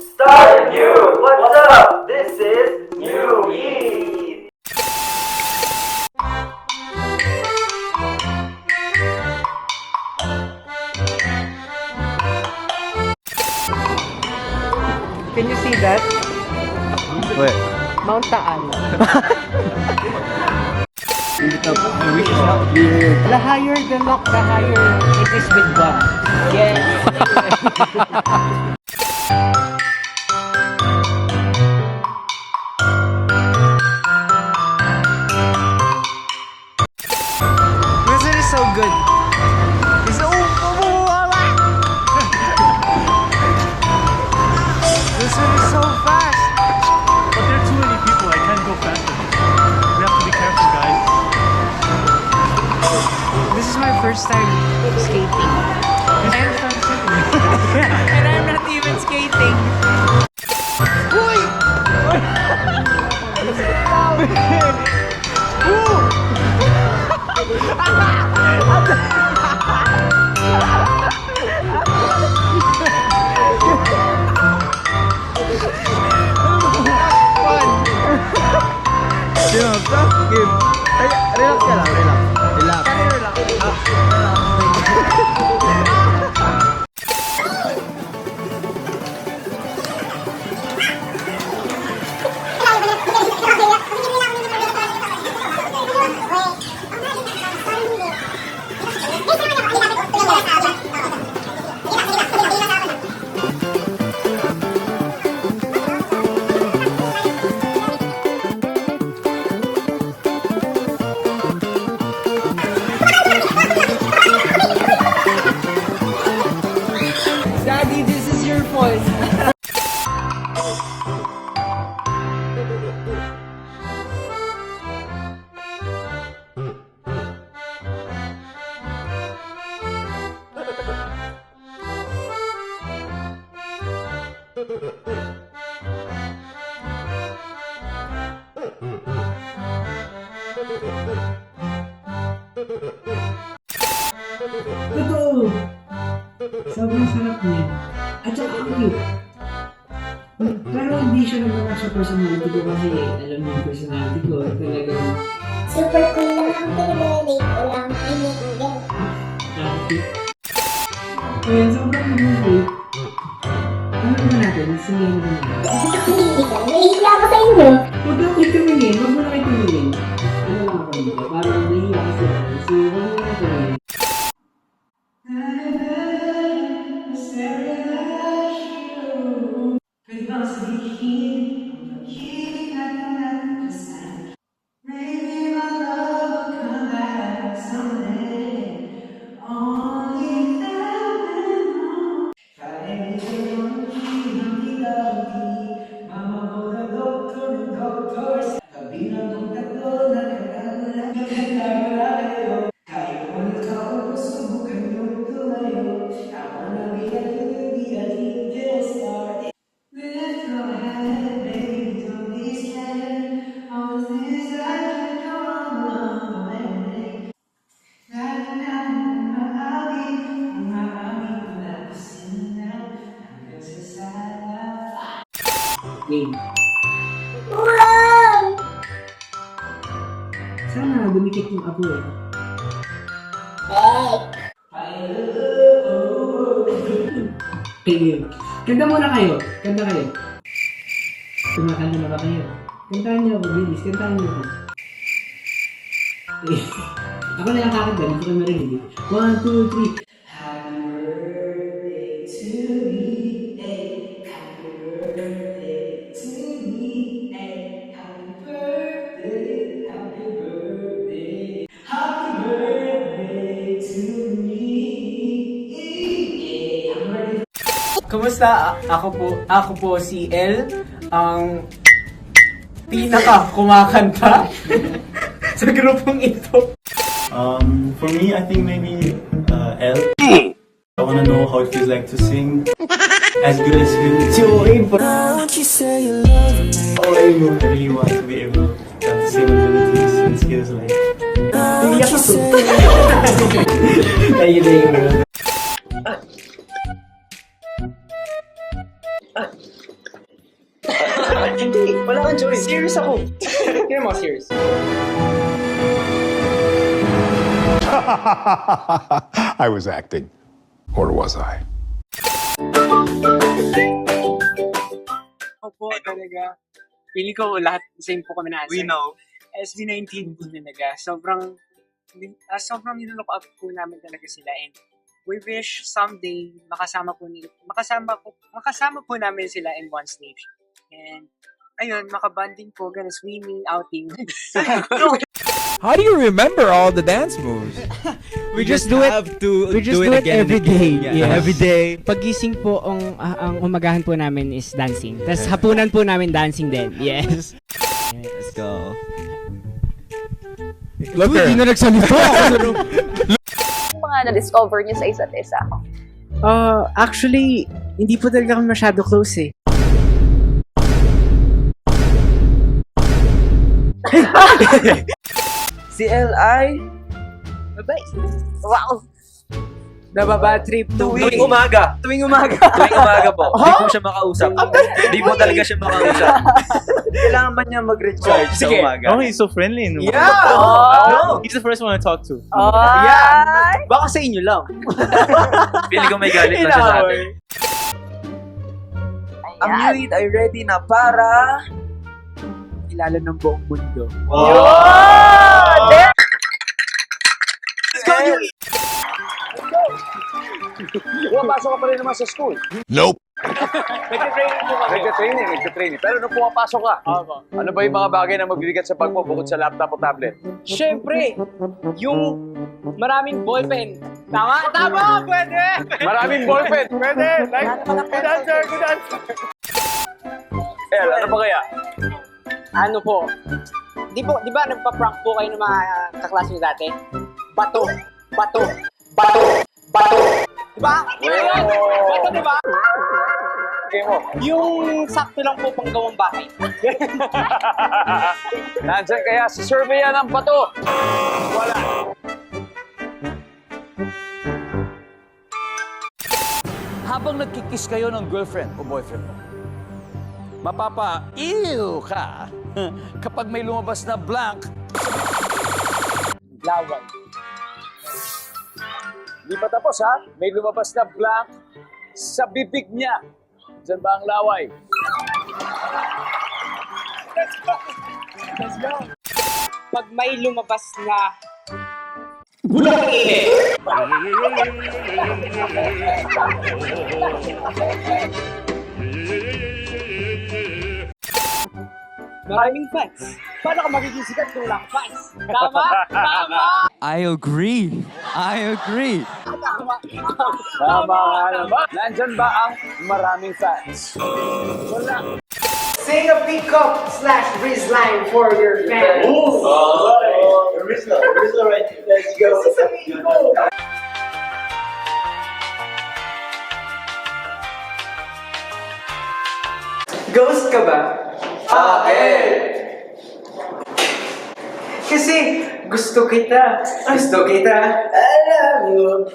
Start new! What's up? This is New Year! Can you see that? What? Mount Taal. The higher the lock, the higher it is with God. Yeah. This is so good. It's so This one is so fast. But there are too many people, I can't go faster. We have to be careful, guys. This is my first time skating. And I'm not even skating. Relax ka lang, relax. Relax. Daddy, this is your fault. Totoo! Sobrang sarap niya. At saka ang cute. Pero hindi siya naman sa personality ko kasi alam niyo yung personality ko. Talagang Super cool lang ang pinag-relate ko lang. I mean, girl. cute. Kaya sobrang nag-relate. Ano naman natin? Sige ano naman natin. Hindi ka. Nahihiya ako sa inyo. Huwag lang kayo tumingin. Huwag mo na kayo tumingin. Ano lang ako dito? Parang nahihiya kasi ako. So, huwag mo na tumingin. Pwede bang sabihin ang pag-ibig natin kasal? Maybe my love will come back someday. Only heaven knows. Kaya Humpty-Dumpty, mama ko na doktor ng doktor. Kabilang kong tatlo na kakagulan. Maganda pala kayo. Kahit ako nakaupo, subukan niyong tumayo. I wanna be a little star. Lift your head, baby, don't be scared. All the things that can go wrong along the way. Lagi namin umaami mula kusina hanggang sa sala. Game. Wow! Sana dumikit yung apo eh. Kayo. Kanta muna kayo. Kanta kayo. Tumakanta na ba kayo? Kantahan niyo ako, bilis. Kantahan niyo ako. Ako na lang kakanta. Hindi ko kayo marinig. 1, 2, 3. Happy birthday to me, eh. Happy birthday to me, eh. Happy birthday, happy birthday. Happy birthday to me, eh. Happy birthday. Kumusta? Ako po si El, ang pinaka kumakanta sa grupong ito. For me, I think maybe L. I wanna know how it feels like to sing as good as him. I really want to be able to have the same abilities and skills like. Thank you, bro. Serious ako. Kaya mo, serious. I was acting. Or was I? Opo, talaga. Feeling ko lahat same po kami na answer. We know. SB19 po talaga. Sobrang nilook up po namin talaga sila, and we wish someday makasama po namin sila in one stage. And ayun, makabanding po, gonna swimming, outing. How do you remember all the dance moves? We just do it. We just do it every day. Yeah. Every day. Pagising po, ang umagahan po namin is dancing. Tapos hapunan po namin dancing din. Yes. Let's go. Look her. Hindi na nagsalita. Mga na-discover niyo sa isa't isa? Actually, hindi po talaga kami masyado close eh. Si L.I. Mabait. Wow! Nababa trip Tuwing umaga. Tuwing umaga. Tuwing umaga po. Hindi po siya makausap. Hindi po talaga siya makausap. Kailangan ba niya mag-recharge sa umaga? Oh, he's so friendly. No? Yeah! No. He's the first one I talk to. Yeah! Baka sa inyo lang. Feeling ko may galit na siya sa atin. Ang unit ay ready na para kilala ng buong mundo. Let's go, Yuri! Pumapasok ka pa rin naman sa school. Nope. Nagka-training. Pero nung pumapasok ka, ano ba yung mga bagay na mabibigat sa bag mo bukod sa laptop o tablet? Siyempre, yung maraming ballpen. Tama? Tama! Pwede! Maraming ballpen. Pwede. Good answer. Ano ba kaya? Ano po? Di ba nagpa-prank po kayo ng mga kaklase niyo dati? Bato. Diba? Bato, diba? Okay mo. Yung sakto lang po pang gawang bahay. Nandyan kaya si surveyor ng bato? Wala. Habang nagkikiss kayo ng girlfriend o boyfriend mo, mapapa-ew ka kapag may lumabas na blank. Laway. Di pa tapos ha? May lumabas na blank sa bibig niya. Diyan ba ang laway? Let's go. Pag may lumabas na maraming fans. Paano ka magiging sikat kung walang fans? Tama? I agree. Tama nga naman. Nandyan ba ang maraming fans? Wala. Sing a pick-up / Riz line for your fans. Rizla right here. Let's go. Ghost ka ba? Kasi gusto kita. I love you.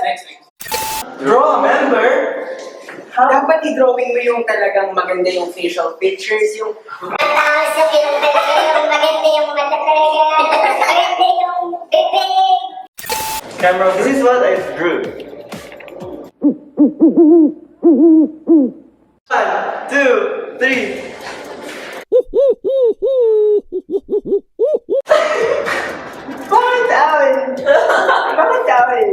Next. Draw a member. Dapat i-drawing mo yung talagang maganda yung facial pictures, yung Nakausap yung maganda yung mata talaga. Maganda yung bibig. Camera, this is what I drew. 1, 2, 3. Bakit awin?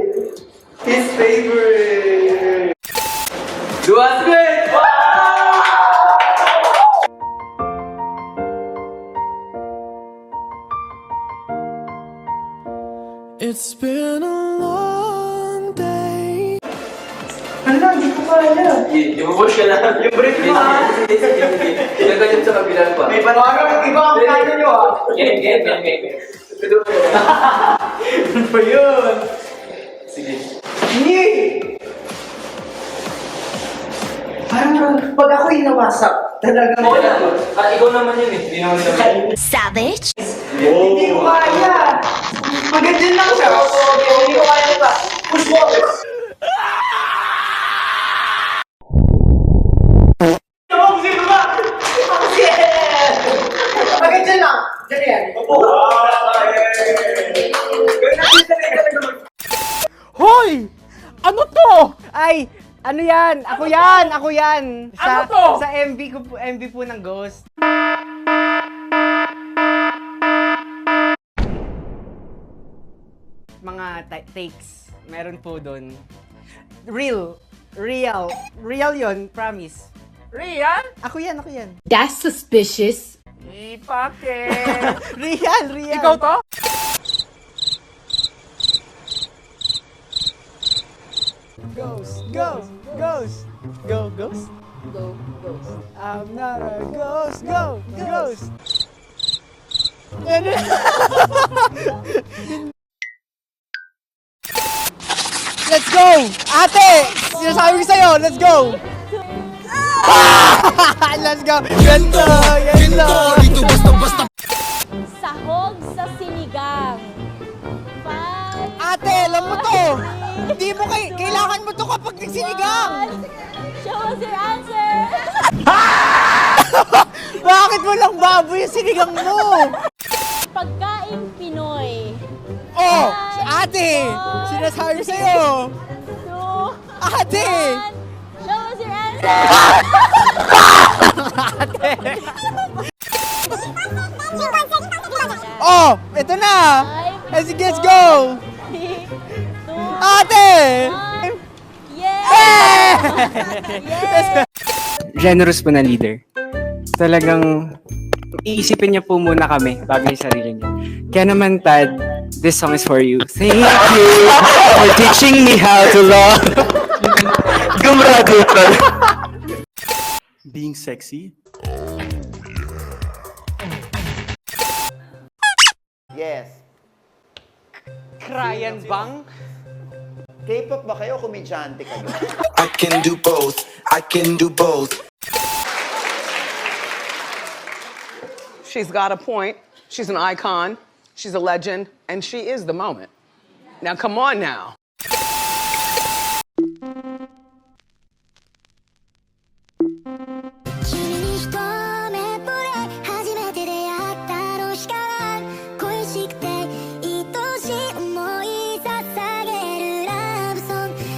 His favorite. 200! It's been a long day. Ano, hindi ko kaya. Ibubush ka lang. Yung brief mo ha. Ilagay sa kabilang pa. May parang iba ang kaya nyo ha. Game. Ano ba yun? Sige. Hindi! Parang pag ako'y nawasak, talagang Ikaw naman yun eh. Hindi naman naman. Savage? hindi ko kaya. Maganda lang siya. Hindi ko kaya pa. Push mo. Sino ba? Sino ba? yan. Hoy! Ano to? Ay, ano yan? Ako yan! Ako yan! Ano to? Sa MV ko po, MV po ng Ghost. Mga takes. Meron po doon. Real yun, promise. Real? Ako yan. That's suspicious. Ipake. Real. Ikaw to? Ghost. Go, ghost. I'm not a ghost. Ghost. Let's go! Ate! Sinasabi ko sa'yo, let's go! Let's go! Ganto! Sahog sa sinigang. 5, Ate, alam mo to! Hindi mo kailangan mo to kapag nagsinigang! Show us your answer. Bakit walang baboy yung sinigang mo? Pagkain Pinoy. Oh! Ate! Sinasabi ko sa'yo! 2, Ate! 1. Show us your answer. Oh! Ito na! Let's go! 3, 2, Ate! 1. Yeah! Yeah! Generous po na leader. Talagang iisipin niya po muna kami bago yung sarili niya. Kaya naman, Tad, this song is for you. Thank you for teaching me how to love. Gumrado ka. Being sexy. Yes. Krayan bang? K-pop ba kayo o komedyante kayo? I can do both. I can do both. She's got a point. She's an icon. She's a legend. And she is the moment. Now, come on now.